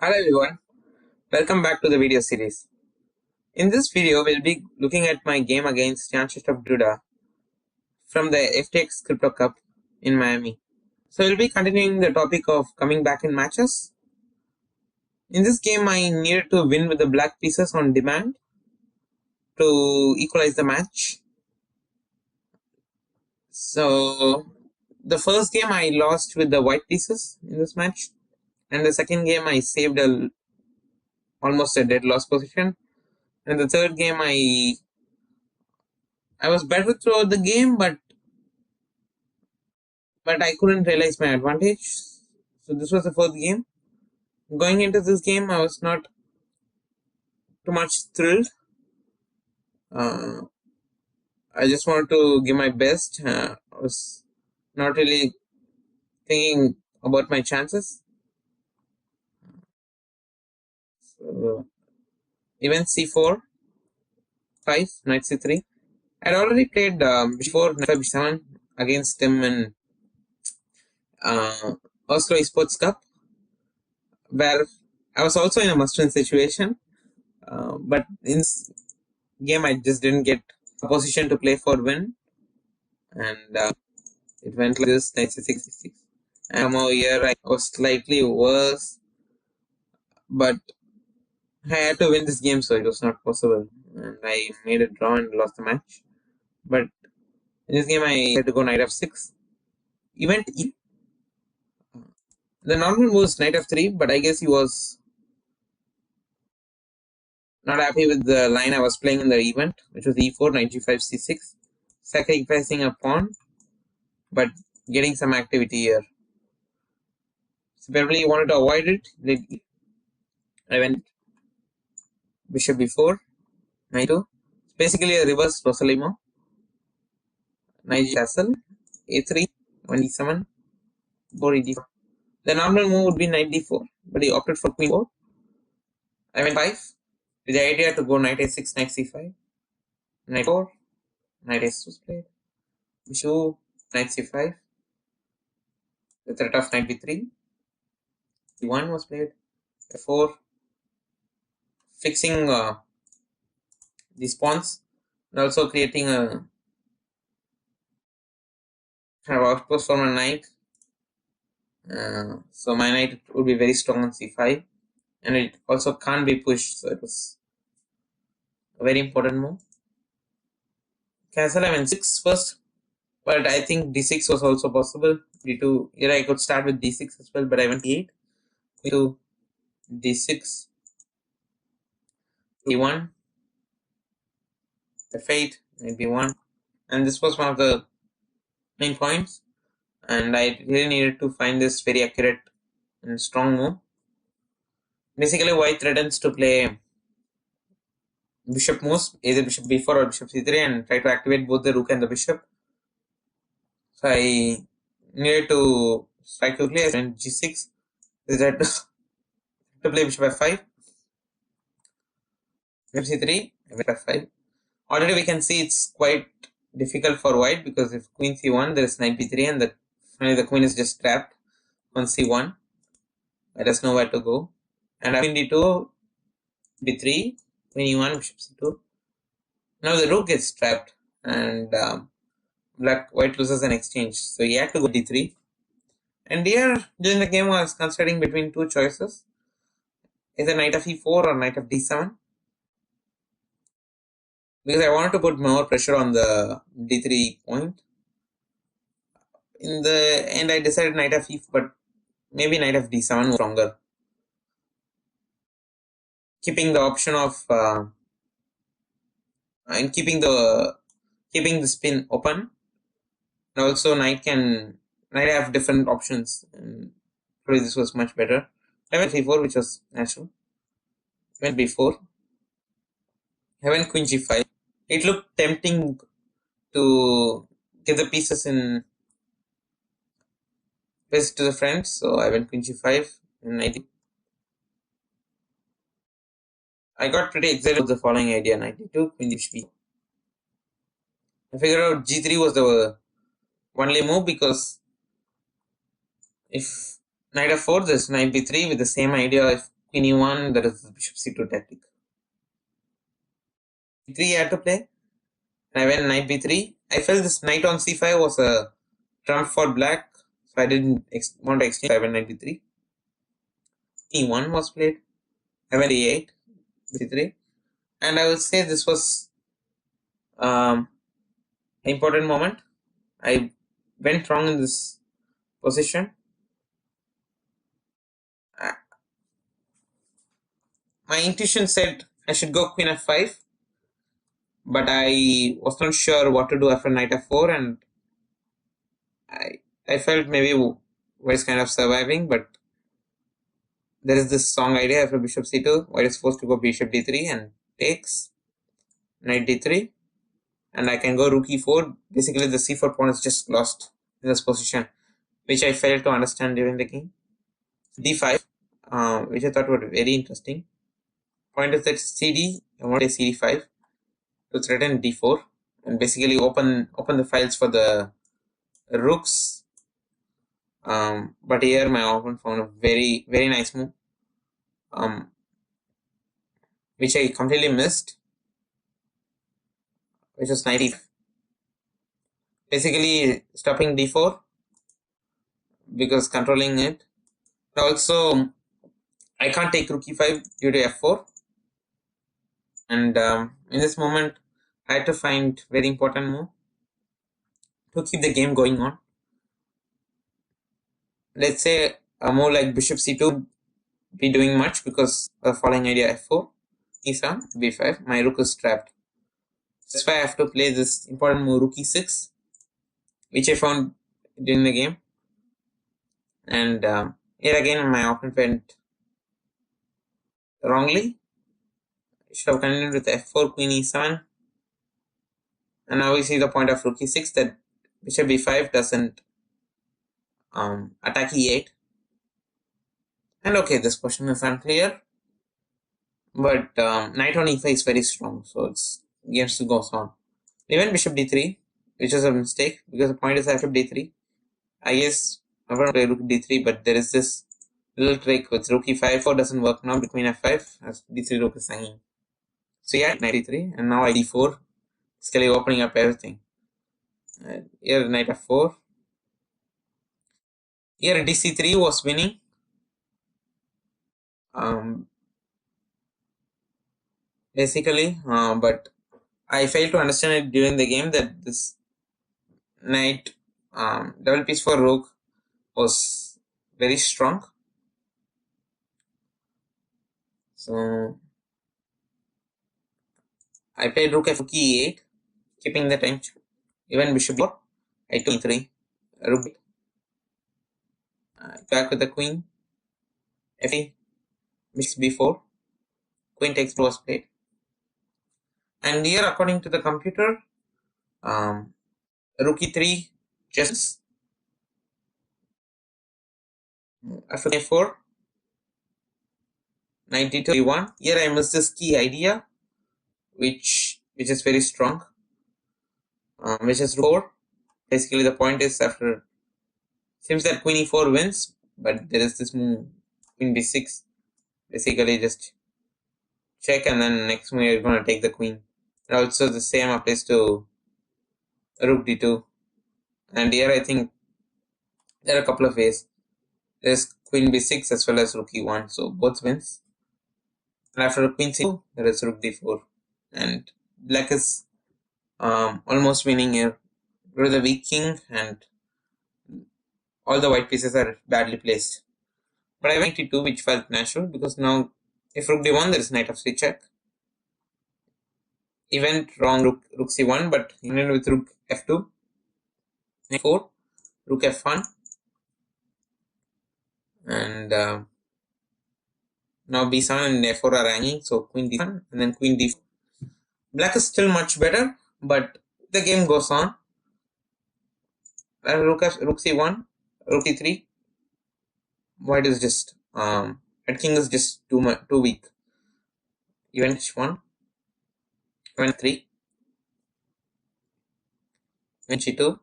Hello everyone, welcome back to the video series. In this video, we'll be looking at my game against JAN-KRZYSZTOF DUDA from the FTX Crypto Cup in Miami. So we'll be continuing the topic of coming back in matches. In this game, I needed to win with the black pieces on demand to equalize the match. So the first game I lost with the white pieces in this match, and the second game I saved almost a dead loss position. And the third game I was better throughout the game, but I couldn't realize my advantage. So this was the fourth game. Going into this game, I was not too much thrilled. I just wanted to give my best. I was not really thinking about my chances. So, event C4, 5, knight C3. I'd already played before knight 5, B7 against him in Oslo Esports Cup, where I was also in a must-win situation. But in this game, I just didn't get a position to play for win. And it went like this, knight C6, C6. And somehow here I was slightly worse. But I had to win this game, so it was not possible. And I made a draw and lost the match. But in this game, I had to go knight f6. Event E. The normal move was knight f3, but I guess he was not happy with the line I was playing in the event, which was e4, knight g5, c6, sacrificing a pawn, but getting some activity here. So probably wanted to avoid it. I went bishop b4, knight 2. It's basically a reverse Rosalimo. Knight castle, a3, 1 d7, 4 d4. The normal move would be knight d4, but he opted for queen 4. I went 5, with the idea to go knight a6, knight c5, knight 4, knight a6 was played, bishop, knight c5, the threat of knight b3, d1 was played, f4, fixing these pawns, and also creating a kind of outpost for my knight. So my knight would be very strong on c5, and it also can't be pushed, so it was a very important move. Castle I went 6 first, but I think d6 was also possible. d2, here I could start with d6 as well, but I went e8, to d6, d1, f8, knight b1, and this was one of the main points, and I really needed to find this very accurate and strong move. Basically, white threatens to play bishop moves, either bishop b4 or bishop c3, and try to activate both the rook and the bishop. So I needed to strike quickly. I went g6. Is that to play bishop f5, bishop c3, bishop f5. Already we can see it's quite difficult for white, because if queen c1, there is knight b3, and finally the queen is just trapped on c1. It has nowhere to go. And queen d2, b3, queen e1, bishop c2. Now the rook gets trapped, and white loses an exchange. So he had to go d3. And here, during the game, I was considering between two choices, either knight of e4 or knight of d7, because I wanted to put more pressure on the d3 point. In the end, I decided knight of e4, but maybe knight of d7 was stronger, keeping the option of and keeping the spin open. And also knight have different options, and probably this was much better. I went e4, which was natural. Went b4. I went queen g5. It looked tempting to get the pieces in place to the front, so I went queen g5, and I got pretty excited with the following idea: knight d2, queen d4. I figured out g3 was the only move, because if knight f4, there's knight b3 with the same idea. If queen e1, that is bishop c2 tactic. e3 I had to play. I went knight b3. I felt this knight on c5 was a trump for black, so I didn't want to exchange. I went knight b3. e1 was played. I went e8, b3, and I would say this was an important moment. I went wrong in this position. My intuition said I should go queen f5, but I was not sure what to do after knight f4, and I felt maybe white is kind of surviving, but there is this strong idea after bishop c2, white is forced to go bishop d3 and takes knight d3, and I can go rook e4. Basically, the c4 pawn is just lost in this position, which I failed to understand during the game. d5, which I thought was very interesting. Point is that cd, I want to cd5 to threaten d4 and basically open the files for the rooks. But here my opponent found a very nice move, which I completely missed, which was knight e5. Basically stopping d4 because controlling it. Also, I can't take rook e5 due to f4, and in this moment I had to find very important move to keep the game going on. Let's say a move like bishop c2 be doing much because of the following idea: f4, e7, b5. My rook is trapped. That's why I have to play this important move rook e6, which I found during the game. And here again my opponent went wrongly. I should have continued with f4, queen e7. And now we see the point of rook e6 that bishop b5 doesn't attack e8. And okay, this question is unclear. But knight on e5 is very strong, so it's game still goes on. Even bishop d3, which is a mistake because the point is after d3. I guess I'm going to play rook d3, but there is this little trick with rook e5. 4 doesn't work now, queen f5 as d3 rook is hanging. So yeah, knight e3, and now I d4, basically opening up everything. Here knight f4. Here dc3 was winning. Basically, but I failed to understand it during the game that this knight double piece for rook was very strong. So I played rook f e8, keeping the time. Even bishop b4, I took e3, rook back with the queen, f3, bishop b4, queen takes was played. And here, according to the computer, rook e3 just after f4, knight d2 e1. Here I missed this key idea, which is very strong, which is rook 4. Basically, the point is after seems that queen e4 wins, but there is this move queen b6. Basically, just check, and then next move you're going to take the queen. And also, the same applies to rook d2. And here, I think there are a couple of ways. There's queen b6 as well as rook e1, so both wins. And after queen c2, there is rook d4, and black is almost winning here. Go to the weak king, and all the white pieces are badly placed. But I went e2, which felt natural because now if rook d1, there is knight f3 check. He went wrong rook c1, but he ended with rook f2, knight 4, rook f1, and now b7 and f4 are hanging, so queen d1 and then queen d4. Black is still much better, but the game goes on. Rook c1, rook e3. White is just red king is just too weak. Even h1, even 3, even g2.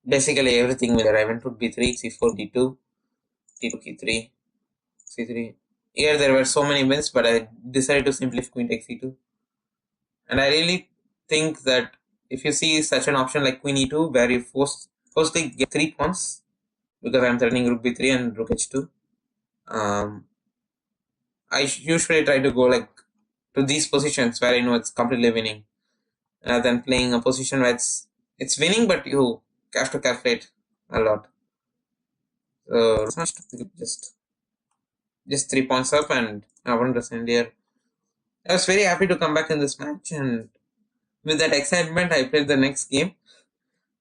Basically everything will there. I went to b3, c4, d2, d2, e3. c3. Here there were so many wins, but I decided to simply queen takes e2. And I really think that if you see such an option like queen e2, where you firstly get 3 pawns, because I'm threatening rook b3 and rook h2, I usually try to go like to these positions where I know it's completely winning, rather than playing a position where it's winning, but you have to calculate a lot. So just 3 points up, and I want to send here. I was very happy to come back in this match, and with that excitement, I played the next game.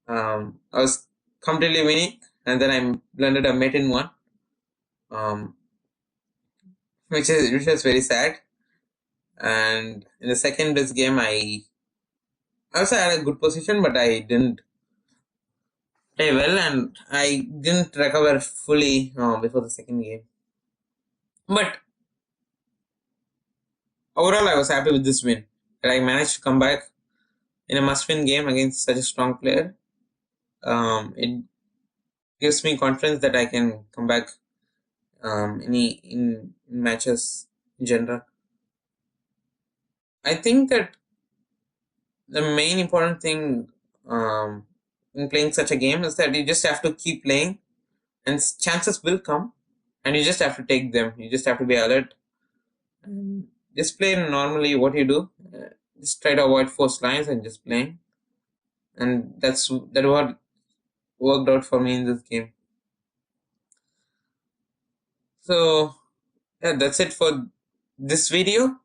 I was completely winning, and then I blended a mate in one, which was very sad. And in the second this game, I also had a good position, but I didn't play well, and I didn't recover fully before the second game. But overall, I was happy with this win. That I managed to come back in a must-win game against such a strong player. It gives me confidence that I can come back in matches in general. I think that the main important thing in playing such a game is that you just have to keep playing, and chances will come, and you just have to take them. You just have to be alert. Just play normally what you do. Just try to avoid forced lines and just playing, and that what worked out for me in this game. So yeah, that's it for this video.